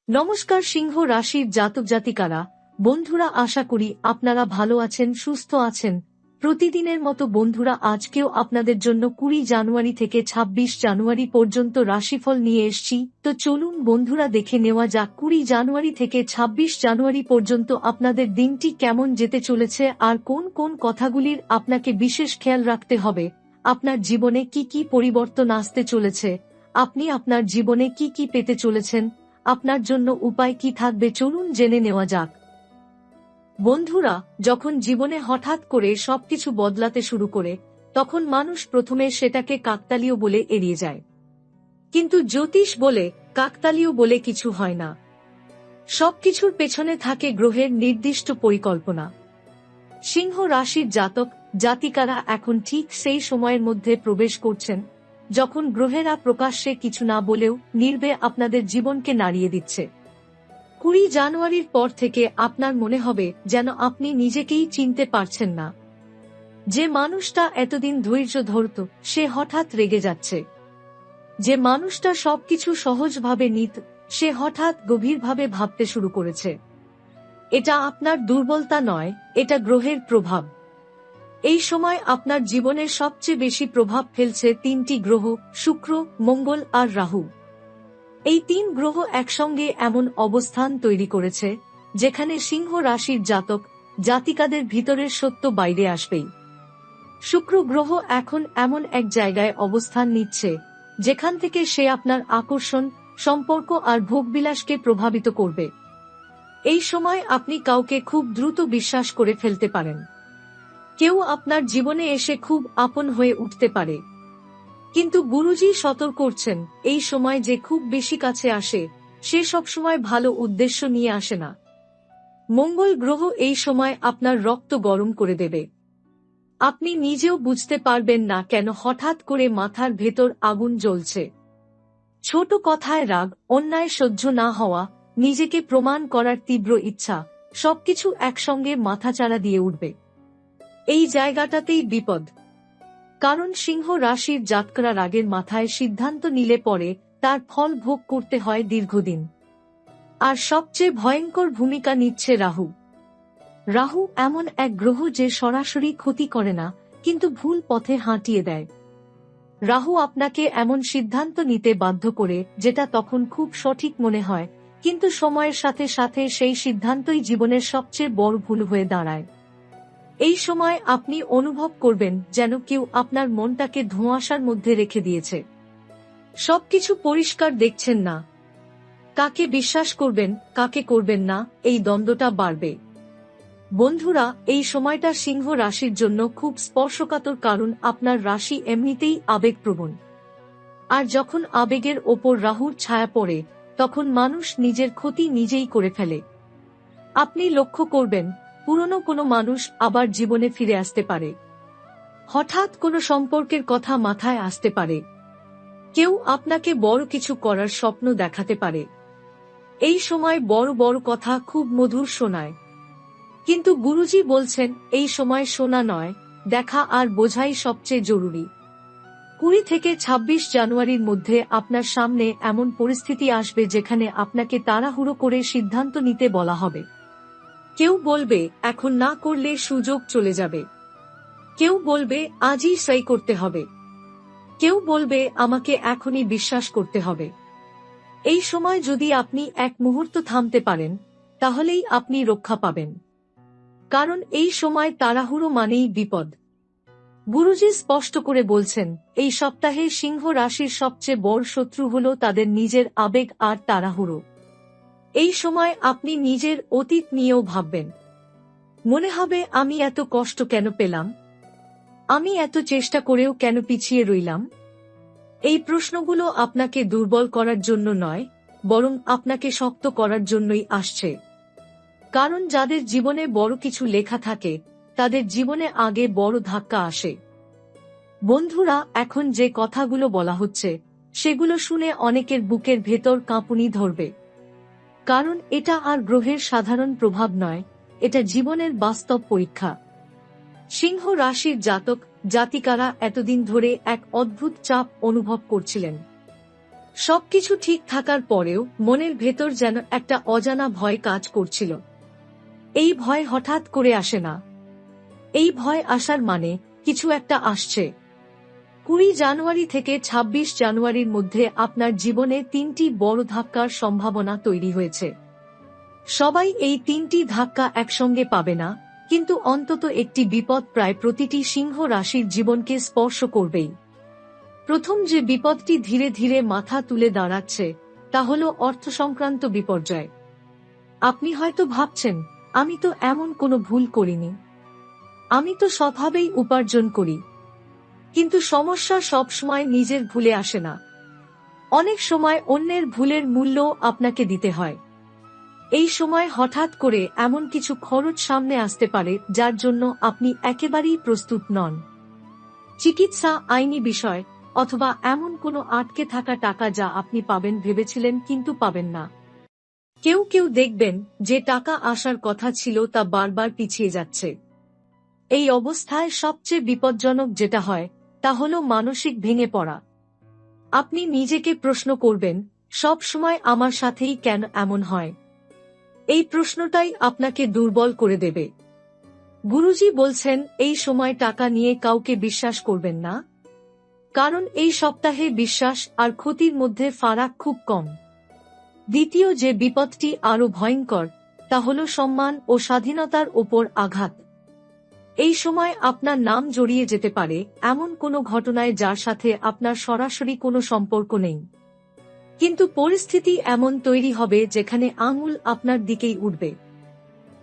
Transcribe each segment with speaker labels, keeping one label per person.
Speaker 1: নমস্কার সিংহ রাশির জাতক জাতিকারা, বন্ধুরা, আশা করি আপনারা ভালো আছেন, সুস্থ আছেন। প্রতিদিনের মতো বন্ধুরা, আজকেও আপনাদের জন্য 20 জানুয়ারি থেকে 26 জানুয়ারি পর্যন্ত রাশিফল নিয়ে এসেছি। তো চলুন বন্ধুরা, দেখে নেওয়া যাক 20 জানুয়ারি থেকে 26 জানুয়ারি পর্যন্ত আপনাদের দিনটি কেমন যেতে চলেছে আর কোন কোন কথাগুলির আপনাকে বিশেষ খেয়াল রাখতে হবে। আপনার জীবনে কি কি পরিবর্তন আসতে চলেছে, আপনি আপনার জীবনে কি কি পেতে চলেছেন, আপনার জন্য উপায় কি থাকবে, চলুন জেনে নেওয়া যাক। বন্ধুরা, যখন জীবনে হঠাৎ করে সবকিছু বদলাতে শুরু করে, তখন মানুষ প্রথমে সেটাকে কাকতালীয় বলে এড়িয়ে যায়। কিন্তু জ্যোতিষ বলে কাকতালীয় বলে কিছু হয় না। সবকিছুর পেছনে থাকে গ্রহের নির্দিষ্ট পরিকল্পনা। সিংহ রাশির জাতক জাতিকারা এখন ঠিক সেই সময়ের মধ্যে প্রবেশ করছেন যখন গ্রহেরা প্রকাশ্যে কিছু না বলেও নির্বে আপনাদের জীবনকে নাড়িয়ে দিচ্ছে। 20 জানুয়ারির পর থেকে আপনার মনে হবে যেন আপনি নিজেকেই চিনতে পারছেন না। যে মানুষটা এতদিন ধৈর্য ধরত, সে হঠাৎ রেগে যাচ্ছে। যে মানুষটা সবকিছু সহজভাবে নিত, সে হঠাৎ গভীরভাবে ভাবতে শুরু করেছে। এটা আপনার দুর্বলতা নয়, এটা গ্রহের প্রভাব। এই সময় আপনার জীবনের সবচেয়ে বেশি প্রভাব ফেলছে 3টি গ্রহ, শুক্র, মঙ্গল আর রাহু। এই 3 গ্রহ একসঙ্গে এমন অবস্থান তৈরি করেছে যেখানে সিংহ রাশির জাতক জাতিকাদের ভিতরের সত্য বাইরে আসবেই। শুক্র গ্রহ এখন এমন এক জায়গায় অবস্থান নিচ্ছে যেখান থেকে সে আপনার আকর্ষণ, সম্পর্ক আর ভোগবিলাসকে প্রভাবিত করবে। এই সময় আপনি কাউকে খুব দ্রুত বিশ্বাস করে ফেলতে পারেন। কেউ আপনার জীবনে এসে খুব আপন হয়ে উঠতে পারে। কিন্তু গুরুজি সতর্ক করছেন, এই সময় যে খুব বেশি কাছে আসে সে সবসময় ভালো উদ্দেশ্য নিয়ে আসে না। মঙ্গল গ্রহ এই সময় আপনার রক্ত গরম করে দেবে। আপনি নিজেও বুঝতে পারবেন না কেন হঠাৎ করে মাথার ভেতর আগুন জ্বলছে। ছোট কথায় রাগ, অন্যায় সহ্য না হওয়া, নিজেকে প্রমাণ করার তীব্র ইচ্ছা, সবকিছু একসঙ্গে মাথাচাড়া দিয়ে উঠবে। এই জায়গাটাতেই বিপদ। কারণ সিংহ রাশির জাতকরা রাগের মাথায় সিদ্ধান্ত নিলে পরে তার ফল ভোগ করতে হয় দীর্ঘদিন। আর সবচেয়ে ভয়ঙ্কর ভূমিকা নিচ্ছে রাহু। রাহু এমন এক গ্রহ যে সরাসরি ক্ষতি করে না, কিন্তু ভুল পথে হাঁটিয়ে দেয়। রাহু আপনাকে এমন সিদ্ধান্ত নিতে বাধ্য করে যেটা তখন খুব সঠিক মনে হয়, কিন্তু সময়ের সাথে সাথে সেই সিদ্ধান্তই জীবনের সবচেয়ে বড় ভুল হয়ে দাঁড়ায়। এই সময় আপনি অনুভব করবেন যেন কেউ আপনার মনটাকে ধোঁয়াশার মধ্যে রেখে দিয়েছে। সবকিছু পরিষ্কার দেখছেন না। কাকে বিশ্বাস করবেন, কাকে করবেন না, এই দ্বন্দ্বটা বাড়বে। বন্ধুরা, এই সময়টা সিংহ রাশির জন্য খুব স্পর্শকাতর, কারণ আপনার রাশি এমনিতেই আবেগপ্রবণ। আর যখন আবেগের ওপর রাহুর ছায়া পড়ে, তখন মানুষ নিজের ক্ষতি নিজেই করে ফেলে। আপনি লক্ষ্য করবেন, পুরনো কোনো মানুষ আবার জীবনে ফিরে আসতে পারে। হঠাৎ কোনো সম্পর্কের কথা মাথায় আসতে পারে। কেউ আপনাকে বড় কিছু করার স্বপ্ন দেখাতে পারে। এই সময় বড় বড় কথা খুব মধুর শোনায়। কিন্তু গুরুজি বলছেন, এই সময় শোনা নয়, দেখা আর বোঝাই সবচেয়ে জরুরি। 20 থেকে 26 জানুয়ারির মধ্যে আপনার সামনে এমন পরিস্থিতি আসবে যেখানে আপনাকে তাড়াহুড়ো করে সিদ্ধান্ত নিতে বলা হবে। কেউ বলবে, এখন না করলে সুযোগ চলে যাবে। কেউ বলবে, আজই সই করতে হবে। কেউ বলবে, আমাকে এখনই বিশ্বাস করতে হবে। এই সময় যদি আপনি এক মুহূর্ত থামতে পারেন, তাহলেই আপনি রক্ষা পাবেন। কারণ এই সময় তাড়াহুড়ো মানেই বিপদ। গুরুজি স্পষ্ট করে বলছেন, এই সপ্তাহে সিংহ রাশির সবচেয়ে বড় শত্রু হল তাদের নিজের আবেগ আর তাড়াহুড়ো। এই সময় আপনি নিজের অতীত নিয়েও ভাববেন। মনে হবে, আমি এত কষ্ট কেন পেলাম? আমি এত চেষ্টা করেও কেন পিছিয়ে রইলাম? এই প্রশ্নগুলো আপনাকে দুর্বল করার জন্য নয়, বরং আপনাকে শক্ত করার জন্যই আসছে। কারণ যাদের জীবনে বড় কিছু লেখা থাকে, তাদের জীবনে আগে বড় ধাক্কা আসে। বন্ধুরা, এখন যে কথাগুলো বলা হচ্ছে সেগুলো শুনে অনেকের বুকের ভেতর কাঁপুনি ধরবে। কারণ এটা আর গ্রহের সাধারণ প্রভাব নয়, এটা জীবনের বাস্তব পরীক্ষা। সিংহ রাশির জাতক জাতিকারা এতদিন ধরে এক অদ্ভুত চাপ অনুভব করছিলেন। সবকিছু ঠিক থাকার পরেও মনের ভেতর যেন একটা অজানা ভয় কাজ করছিল। এই ভয় হঠাৎ করে আসে না। এই ভয় আসার মানে কিছু একটা আসছে। 20 জানুয়ারি থেকে 26 জানুয়ারির মধ্যে আপনার জীবনে 3টি বড় ধাক্কার সম্ভাবনা তৈরি হয়েছে। সবাই এই 3টি ধাক্কা একসঙ্গে পাবে না, কিন্তু অন্তত একটি বিপদ প্রায় প্রতিটি সিংহ রাশির জীবনকে স্পর্শ করবেই। প্রথম যে বিপদটি ধীরে ধীরে মাথা তুলে দাঁড়াচ্ছে তা হল অর্থ সংক্রান্ত বিপর্যয়। আপনি হয়তো ভাবছেন, আমি তো এমন কোনো ভুল করিনি, আমি তো স্বভাবেই উপার্জন করি। কিন্তু সমস্যা সবসময় নিজের ভুলে আসে না। অনেক সময় অন্যের ভুলের মূল্য আপনাকে দিতে হয়। এই সময় হঠাৎ করে এমন কিছু খরচ সামনে আসতে পারে যার জন্য আপনি একেবারেই প্রস্তুত নন। চিকিৎসা, আইনি বিষয়, অথবা এমন কোনো আটকে থাকা টাকা যা আপনি পাবেন ভেবেছিলেন কিন্তু পাবেন না। কেউ কেউ দেখবেন যে টাকা আসার কথা ছিল তা বারবার পিছিয়ে যাচ্ছে। এই অবস্থায় সবচেয়ে বিপজ্জনক যেটা হয় তা হল মানসিক ভেঙে পড়া। আপনি নিজেকে প্রশ্ন করবেন, সব সময় আমার সাথেই কেন এমন হয়? এই প্রশ্নটাই আপনাকে দুর্বল করে দেবে। গুরুজি বলছেন এই সময় টাকা নিয়ে কাউকে বিশ্বাস করবেন না, কারণ এই সপ্তাহে বিশ্বাস আর ক্ষতির মধ্যে ফারাক খুব কম। দ্বিতীয় যে বিপদটি আরো ভয়ঙ্কর তা হল সম্মান ও স্বাধীনতার ওপর আঘাত। এই সময় আপনার নাম জড়িয়ে যেতে পারে এমন কোনো ঘটনায় যার সাথে আপনার সরাসরি কোনো সম্পর্ক নেই, কিন্তু পরিস্থিতি এমন তৈরি হবে যেখানে আঙুল আপনার দিকেই উঠবে।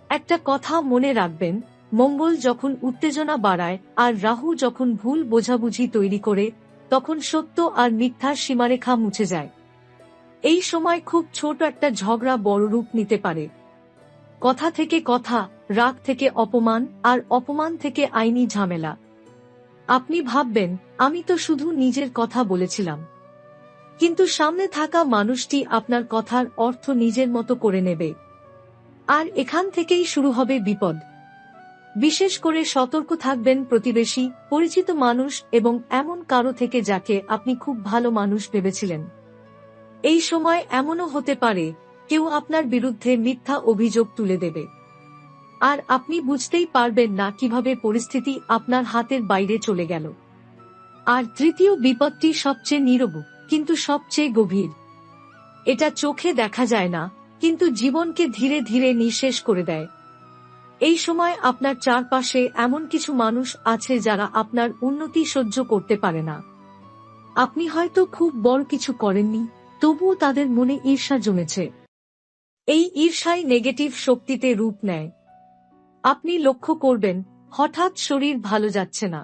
Speaker 1: একটা কথা মনে রাখবেন, মঙ্গল যখন উত্তেজনা বাড়ায় আর রাহু যখন ভুল বোঝাবুঝি তৈরি করে, তখন সত্য আর মিথ্যার সীমারেখা মুছে যায়। এই সময় খুব ছোট একটা ঝগড়া বড় রূপ নিতে পারে। কথা থেকে কথা, রাগ থেকে অপমান, আর অপমান থেকে আইনি ঝামেলা। আপনি ভাববেন, আমি তো শুধু নিজের কথা বলেছিলাম, কিন্তু সামনে থাকা মানুষটি আপনার কথার অর্থ নিজের মতো করে নেবে। আর এখান থেকেই শুরু হবে বিপদ। বিশেষ করে সতর্ক থাকবেন প্রতিবেশী, পরিচিত মানুষ এবং এমন কারো থেকে যাকে আপনি খুব ভালো মানুষ ভেবেছিলেন। এই সময় এমনও হতে পারে কেউ আপনার বিরুদ্ধে মিথ্যা অভিযোগ তুলে দেবে, আর আপনি বুঝতেই পারবেন না কিভাবে পরিস্থিতি আপনার হাতের বাইরে চলে গেল। আর তৃতীয় বিপদটি সবচেয়ে নীরব কিন্তু সবচেয়ে গভীর। এটা চোখে দেখা যায় না, কিন্তু জীবনকে ধীরে ধীরে নিঃশেষ করে দেয়। এই সময় আপনার চারপাশে এমন কিছু মানুষ আছে যারা আপনার উন্নতি সহ্য করতে পারে না। আপনি হয়তো খুব বড় কিছু করেননি, তবুও তাদের মনে ঈর্ষা জমেছে। এই ঈর্ষাই নেগেটিভ শক্তিতে রূপ নেয়। আপনি লক্ষ্য করবেন, হঠাৎ শরীর ভালো যাচ্ছে না,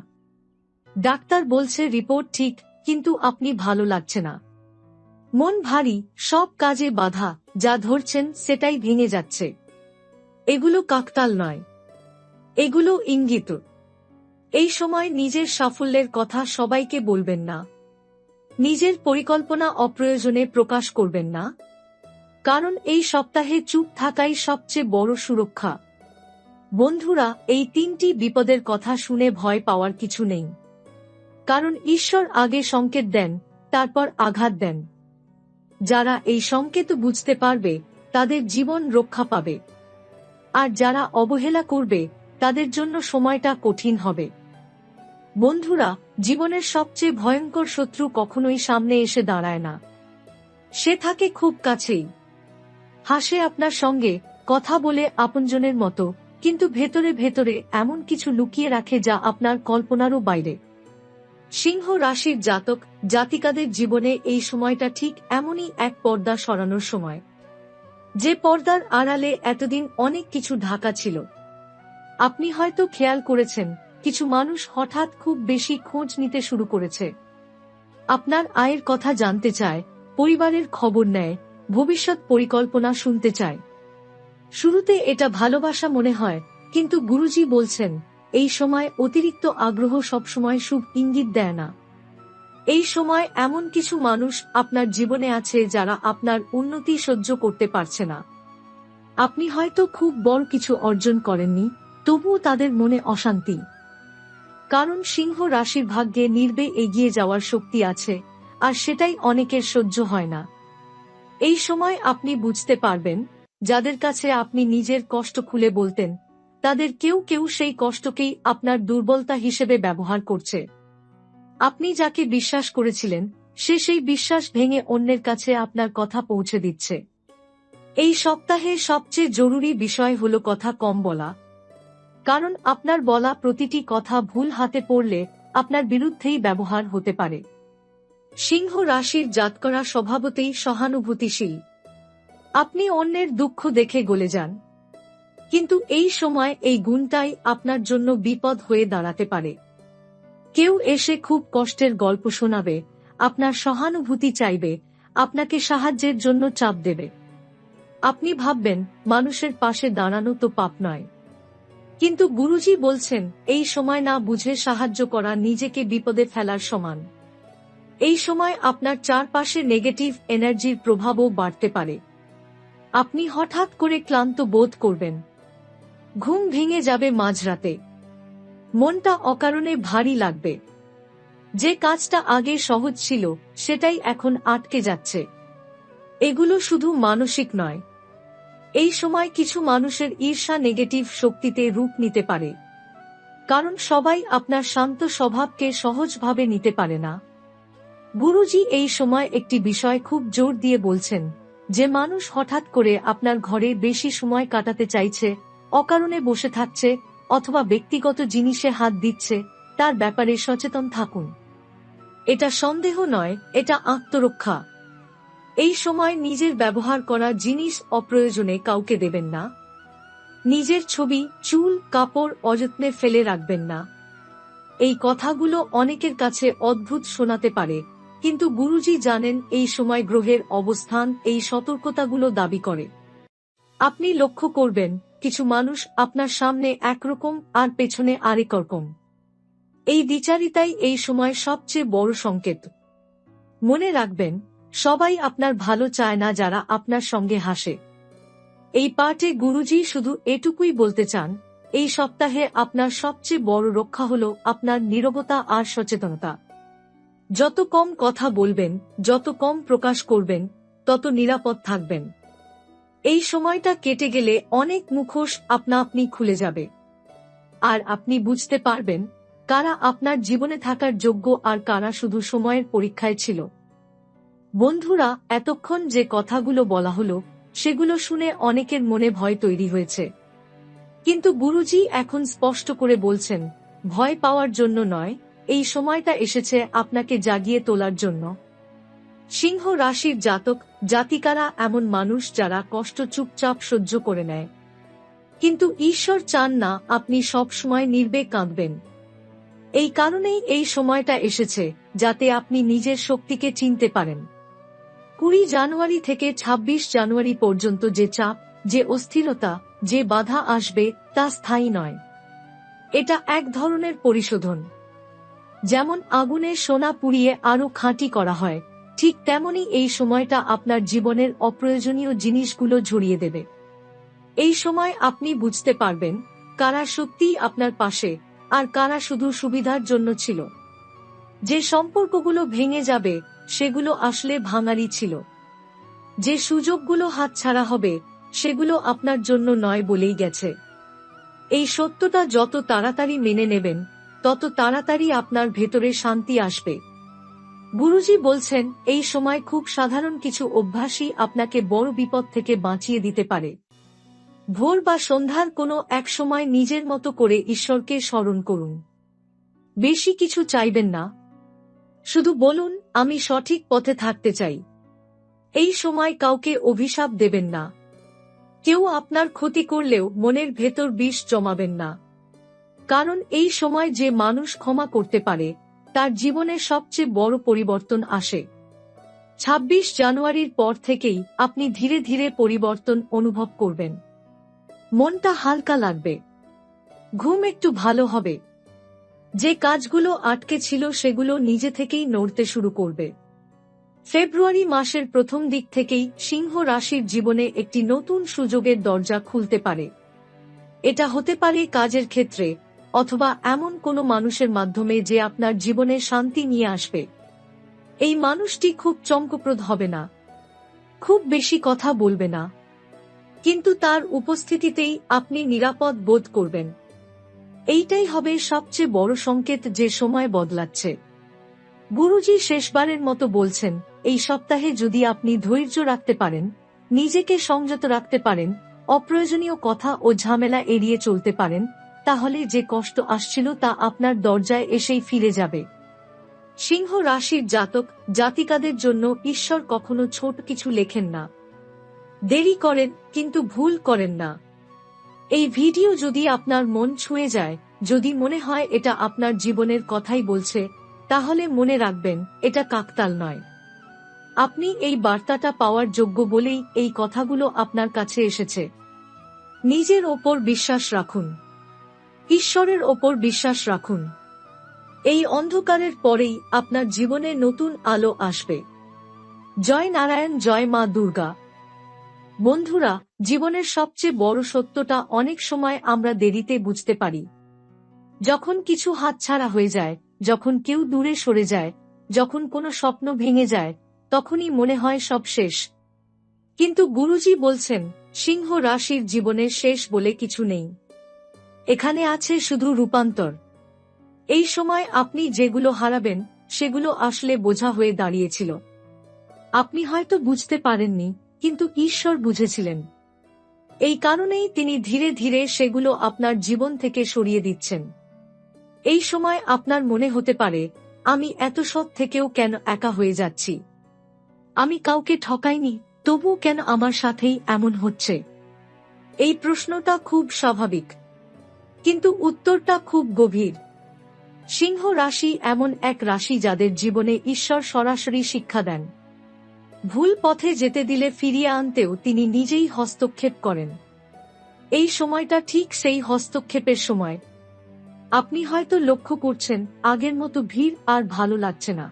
Speaker 1: ডাক্তার বলছে রিপোর্ট ঠিক, কিন্তু আপনি ভালো লাগছে না। মন ভারী, সব কাজে বাধা, যা ধরছেন সেটাই ভেঙে যাচ্ছে। এগুলো কাকতাল নয়, এগুলো ইঙ্গিত। এই সময় নিজের সাফল্যের কথা সবাইকে বলবেন না। নিজের পরিকল্পনা অপ্রয়োজনে প্রকাশ করবেন না, কারণ এই সপ্তাহে চুপ থাকাই সবচেয়ে বড় সুরক্ষা। বন্ধুরা, এই 3টি বিপদের কথা শুনে ভয় পাওয়ার কিছু নেই, কারণ ঈশ্বর আগে সংকেত দেন, তারপর আঘাত দেন। যারা এই সংকেত বুঝতে পারবে তাদের জীবন রক্ষা পাবে, আর যারা অবহেলা করবে তাদের জন্য সময়টা কঠিন হবে। বন্ধুরা, জীবনের সবচেয়ে ভয়ঙ্কর শত্রু কখনোই সামনে এসে দাঁড়ায় না, সে থাকে খুব কাছেই। হাসে আপনার সঙ্গে, কথা বলে আপনজনের মতো, কিন্তু ভেতরে ভেতরে এমন কিছু লুকিয়ে রাখে যা আপনার কল্পনারও বাইরে। সিংহ রাশির জাতক জাতিকাদের জীবনে এই সময়টা ঠিক এমনই এক পর্দা সরানোর সময়, যে পর্দার আড়ালে এতদিন অনেক কিছু ঢাকা ছিল। আপনি হয়তো খেয়াল করেছেন, কিছু মানুষ হঠাৎ খুব বেশি খোঁজ নিতে শুরু করেছে। আপনার আয়ের কথা জানতে চায়, পরিবারের খবর নেয়, ভবিষ্যৎ পরিকল্পনা শুনতে চায়। শুরুতে এটা ভালোবাসা মনে হয়, কিন্তু গুরুজি বলছেন এই সময় অতিরিক্ত আগ্রহ সবসময় শুভ ইঙ্গিত দেয় না। এই সময় এমন কিছু মানুষ আপনার জীবনে আছে যারা আপনার উন্নতি সহ্য করতে পারছে না। আপনি হয়তো খুব বড় কিছু অর্জন করেননি, তবুও তাদের মনে অশান্তি। কারণ সিংহ রাশির ভাগ্যে নির্বে এগিয়ে যাওয়ার শক্তি আছে, আর সেটাই অনেকের সহ্য হয় না। এই সময় আপনি বুঝতে পারবেন, যাদের কাছে আপনি নিজের কষ্ট খুলে বলতেন, তাদের কেউ কেউ সেই কষ্টকেই আপনার দুর্বলতা হিসেবে ব্যবহার করছে। আপনি যাকে বিশ্বাস করেছিলেন, সে সেই বিশ্বাস ভেঙে অন্যের কাছে আপনার কথা পৌঁছে দিচ্ছে। এই সপ্তাহে সবচেয়ে জরুরি বিষয় হলো কথা কম বলা। কারণ আপনার বলা প্রতিটি কথা ভুল হাতে পড়লে আপনার বিরুদ্ধেই ব্যবহার হতে পারে। সিংহ রাশির জাতকরা স্বভাবতেই সহানুভূতিশীল। আপনি অন্যের দুঃখ দেখে গলে যান। কিন্তু এই সময় এই গুণটাই আপনার জন্য বিপদ হয়ে দাঁড়াতে পারে। কেউ এসে খুব কষ্টের গল্প শোনাবে, আপনার সহানুভূতি চাইবে, আপনাকে সাহায্যের জন্য চাপ দেবে। আপনি ভাববেন, মানুষের পাশে দাঁড়ানো তো পাপ নয়। কিন্তু গুরুজি বলছেন, এই সময় না বুঝে সাহায্য করা নিজেকে বিপদে ফেলার সমান। এই সময় আপনার চারপাশে নেগেটিভ এনার্জির প্রভাবও বাড়তে পারে। আপনি হঠাৎ করে ক্লান্ত বোধ করবেন। ঘুম ভেঙে যাবে মাঝরাতে। মনটা অকারণে ভারী লাগবে। যে কাজটা আগে সহজ ছিল, সেটাই এখন আটকে যাচ্ছে। এগুলো শুধু মানসিক নয়। এই সময় কিছু মানুষের ঈর্ষা নেগেটিভ শক্তিতে রূপ নিতে পারে। কারণ সবাই আপনার শান্ত স্বভাবকে সহজভাবে নিতে পারে না। গুরুজি এই সময় একটি বিষয় খুব জোর দিয়ে বলছেন, যে মানুষ হঠাৎ করে আপনার ঘরে বেশি সময় কাটাতে চাইছে, অকারণে বসে থাকছে, অথবা ব্যক্তিগত জিনিসে হাত দিচ্ছে, তার ব্যাপারে সচেতন থাকুন। এটা সন্দেহ নয়, এটা আত্মরক্ষা। এই সময় নিজের ব্যবহার করা জিনিস অপ্রয়োজনে কাউকে দেবেন না। নিজের ছবি, চুল, কাপড় অযত্নে ফেলে রাখবেন না। এই কথাগুলো অনেকের কাছে অদ্ভুত শোনাতে পারে, কিন্তু গুরুজি জানেন এই সময় গ্রহের অবস্থান এই সতর্কতাগুলো দাবি করে। আপনি লক্ষ্য করবেন, কিছু মানুষ আপনার সামনে একরকম আর পেছনে আরেক রকম। এই দ্বিচারিতাই এই সময় সবচেয়ে বড় সংকেত। মনে রাখবেন, সবাই আপনার ভালো চায় না যারা আপনার সঙ্গে হাসে। এই পাঠে গুরুজি শুধু এটুকুই বলতে চান, এই সপ্তাহে আপনার সবচেয়ে বড় রক্ষা হলো আপনার নীরবতা আর সচেতনতা। যত কম কথা বলবেন, যত কম প্রকাশ করবেন, তত নিরাপদ থাকবেন। এই সময়টা কেটে গেলে অনেক মুখোশ আপনা আপনি খুলে যাবে। আর আপনি বুঝতে পারবেন, কারা আপনার জীবনে থাকার যোগ্য আর কারা শুধু সময়ের পরীক্ষায় ছিল। বন্ধুরা, এতক্ষণ যে কথাগুলো বলা হলো, সেগুলো শুনে অনেকের মনে ভয় তৈরি হয়েছে। কিন্তু গুরুজি এখন স্পষ্ট করে বলছেন, ভয় পাওয়ার জন্য নয়, এই সময়টা এসেছে আপনাকে জাগিয়ে তোলার জন্য। সিংহ রাশির জাতক জাতিকারা এমন মানুষ যারা কষ্ট চুপচাপ সহ্য করে নেয়। কিন্তু ঈশ্বর চান না আপনি সব সময় নির্বেক কাঁদবেন। এই কারণেই এই সময়টা এসেছে, যাতে আপনি নিজের শক্তিকে চিনতে পারেন। 20 জানুয়ারি থেকে 26 জানুয়ারি পর্যন্ত যে চাপ, যে অস্থিরতা, যে বাধা আসবে, তা স্থায়ী নয়। এটা এক ধরনের পরিশোধন। যেমন আগুনে সোনা পুড়িয়ে আরো খাঁটি করা হয়, ঠিক তেমনি এই সময়টা আপনার জীবনের অপ্রয়োজনীয় জিনিসগুলো ঝরিয়ে দেবে। এই সময় আপনি বুঝতে পারবেন, কারা সত্যিই আপনার পাশে, আর কারা শুধু সুবিধার জন্য ছিল। যে সম্পর্কগুলো ভেঙে যাবে, সেগুলো আসলে ভাঙারই ছিল। যে সুযোগগুলো হাতছাড়া হবে, সেগুলো আপনার জন্য নয় বলেই গেছে। এই সত্যটা যত তাড়াতাড়ি মেনে নেবেন, তত তাড়াতাড়ি আপনার ভেতরে শান্তি আসবে। গুরুজি বলছেন, এই সময় খুব সাধারণ কিছু অভ্যাসই আপনাকে বড় বিপদ থেকে বাঁচিয়ে দিতে পারে। ভোর বা সন্ধ্যার কোনো এক সময় নিজের মতো করে ঈশ্বরকে স্মরণ করুন। বেশি কিছু চাইবেন না। শুধু বলুন, আমি সঠিক পথে থাকতে চাই। এই সময় কাউকে অভিশাপ দেবেন না। কেউ আপনার ক্ষতি করলেও মনের ভেতর বিষ জমাবেন না। কারণ এই সময় যে মানুষ ক্ষমা করতে পারে, তার জীবনে সবচেয়ে বড় পরিবর্তন আসে। 26 জানুয়ারির পর থেকেই আপনি ধীরে ধীরে পরিবর্তন অনুভব করবেন। মনটা হালকা লাগবে। ঘুম একটু ভালো হবে। যে কাজগুলো আটকে ছিল সেগুলো নিজে থেকেই নড়তে শুরু করবে। ফেব্রুয়ারি মাসের প্রথম দিক থেকেই সিংহ রাশির জীবনে একটি নতুন সুযোগের দরজা খুলতে পারে। এটা হতে পারে কাজের ক্ষেত্রে, অথবা এমন কোনো মানুষের মাধ্যমে যে আপনার জীবনে শান্তি নিয়ে আসবে। এই মানুষটি খুব চমকপ্রদ হবে না, খুব বেশি কথা বলবে না, কিন্তু তার উপস্থিতিতেই আপনি নিরাপদ বোধ করবেন। এইটাই হবে সবচেয়ে বড় সংকেত যে সময় বদলাচ্ছে। গুরুজি শেষবারের মতো বলছেন, এই সপ্তাহে যদি আপনি ধৈর্য রাখতে পারেন, নিজেকে সংযত রাখতে পারেন, অপ্রয়োজনীয় কথা ও ঝামেলা এড়িয়ে চলতে পারেন, তাহলে যে কষ্ট আসছিল তা আপনার দরজায় এসেই ফিরে যাবে। সিংহ রাশির জাতক জাতিকাদের জন্য ঈশ্বর কখনো ছোট কিছু লেখেন না। দেরি করেন কিন্তু ভুল করেন না। এই ভিডিও যদি আপনার মন ছুঁয়ে যায়, যদি মনে হয় এটা আপনার জীবনের কথাই বলছে, তাহলে মনে রাখবেন এটা কাকতাল নয়। আপনি এই বার্তাটা পাওয়ার যোগ্য বলেই এই কথাগুলো আপনার কাছে এসেছে। নিজের ওপর বিশ্বাস রাখুন, ঈশ্বরের ওপর বিশ্বাস রাখুন। এই অন্ধকারের পরেই আপনার জীবনে নতুন আলো আসবে। জয় নারায়ণ, জয় মা দুর্গা। বন্ধুরা, জীবনের সবচেয়ে বড় সত্যটা অনেক সময় আমরা দেরিতে বুঝতে পারি। যখন কিছু হাতছাড়া হয়ে যায়, যখন কেউ দূরে সরে যায়, যখন কোনো স্বপ্ন ভেঙে যায়, তখনই মনে হয় সব শেষ। কিন্তু গুরুজি বলছেন, সিংহ রাশির জীবনে শেষ বলে কিছু নেই। এখানে আছে শুধু রূপান্তর। এই সময় আপনি যেগুলো হারাবেন, সেগুলো আসলে বোঝা হয়ে দাঁড়িয়েছিল। আপনি হয়তো বুঝতে পারেননি, কিন্তু ঈশ্বর বুঝেছিলেন। এই কারণেই তিনি ধীরে ধীরে সেগুলো আপনার জীবন থেকে সরিয়ে দিচ্ছেন। এই সময় আপনার মনে হতে পারে, আমি এত সৎ থেকেও কেন একা হয়ে যাচ্ছি? আমি কাউকে ঠকাইনি, তবুও কেন আমার সাথেই এমন হচ্ছে? এই প্রশ্নটা খুব স্বাভাবিক, কিন্তু উত্তরটা খুব গভীর। সিংহ রাশি এমন এক রাশি যাদের জীবনে ঈশ্বর সরাসরি শিক্ষা দেন। ভুল পথে যেতে দিলে ফিরিয়ে আনতেও তিনি নিজেই হস্তক্ষেপ করেন। এই সময়টা ঠিক সেই হস্তক্ষেপের সময়। আপনি হয়তো লক্ষ্য করছেন, আগের মতো ভিড় আর ভালো লাগছে না,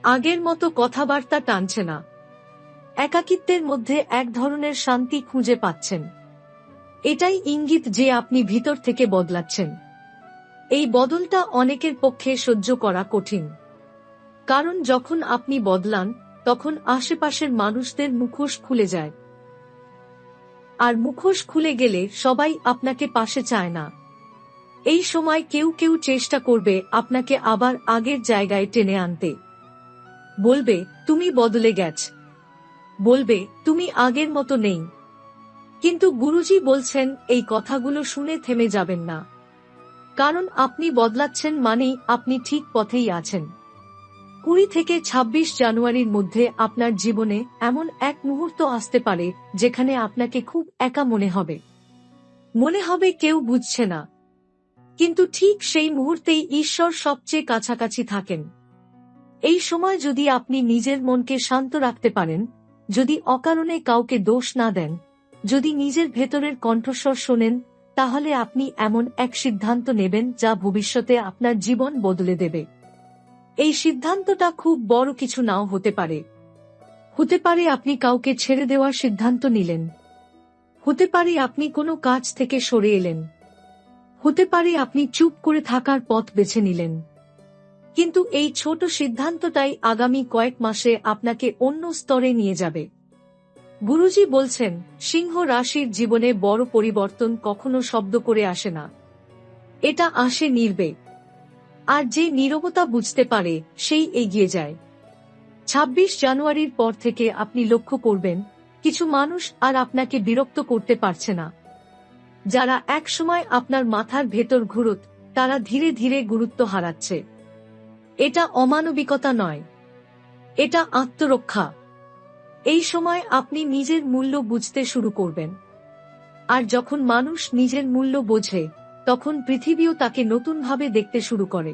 Speaker 1: আগের মতো কথাবার্তা টানছে না, একাকিত্বের মধ্যে এক ধরনের শান্তি খুঁজে পাচ্ছেন। এটাই ইঙ্গিত যে আপনি ভিতর থেকে বদলাচ্ছেন। এই বদলটা অনেকের পক্ষে সহ্য করা কঠিন, কারণ যখন আপনি বদলান, তখন আশেপাশের মানুষদের মুখোশ খুলে যায়। আর মুখোশ খুলে গেলে সবাই আপনাকে পাশে চায় না। এই সময় কেউ কেউ চেষ্টা করবে আপনাকে আবার আগের জায়গায় টেনে আনতে। বলবে, তুমি বদলে গেছ, বলবে তুমি আগের মতো নেই। কিন্তু গুরুজি বলছেন, এই কথাগুলো শুনে থেমে যাবেন না, কারণ আপনি বদলাচ্ছেন মানেই আপনি ঠিক পথেই আছেন। 20 থেকে 26 জানুয়ারির মধ্যে আপনার জীবনে এমন এক মুহূর্ত আসতে পারে যেখানে আপনাকে খুব একা মনে হবে। মনে হবে কেউ বুঝছে না, কিন্তু ঠিক সেই মুহূর্তেই ঈশ্বর সবচেয়ে কাছাকাছি থাকেন। এই সময় যদি আপনি নিজের মনকে শান্ত রাখতে পারেন, যদি অকারণে কাউকে দোষ না দেন, যদি নিজের ভেতরের কণ্ঠস্বর শোনেন, তাহলে আপনি এমন এক সিদ্ধান্ত নেবেন যা ভবিষ্যতে আপনার জীবন বদলে দেবে। এই সিদ্ধান্তটা খুব বড় কিছু নাও হতে পারে। হতে পারে আপনি কাউকে ছেড়ে দেওয়ার সিদ্ধান্ত নিলেন, হতে পারে আপনি কোনো কাজ থেকে সরে এলেন, হতে পারে আপনি চুপ করে থাকার পথ বেছে নিলেন। কিন্তু এই ছোট সিদ্ধান্তটাই আগামী কয়েক মাসে আপনাকে অন্য স্তরে নিয়ে যাবে। গুরুজি বলছেন, সিংহ রাশির জীবনে বড় পরিবর্তন কখনো শব্দ করে আসে না, এটা আসে নীরবে। আর যে নীরবতা বুঝতে পারে, সেই এগিয়ে যায়। 26 জানুয়ারির পর থেকে আপনি লক্ষ্য করবেন, কিছু মানুষ আর আপনাকে বিরক্ত করতে পারছে না। যারা একসময় আপনার মাথার ভেতর ঘুরত, তারা ধীরে ধীরে গুরুত্ব হারাচ্ছে। এটা অমানবিকতা নয়, এটা আত্মরক্ষা। এই সময় আপনি নিজের মূল্য বুঝতে শুরু করবেন। আর যখন মানুষ নিজের মূল্য বোঝে, তখন পৃথিবীও তাকে নতুনভাবে দেখতে শুরু করে।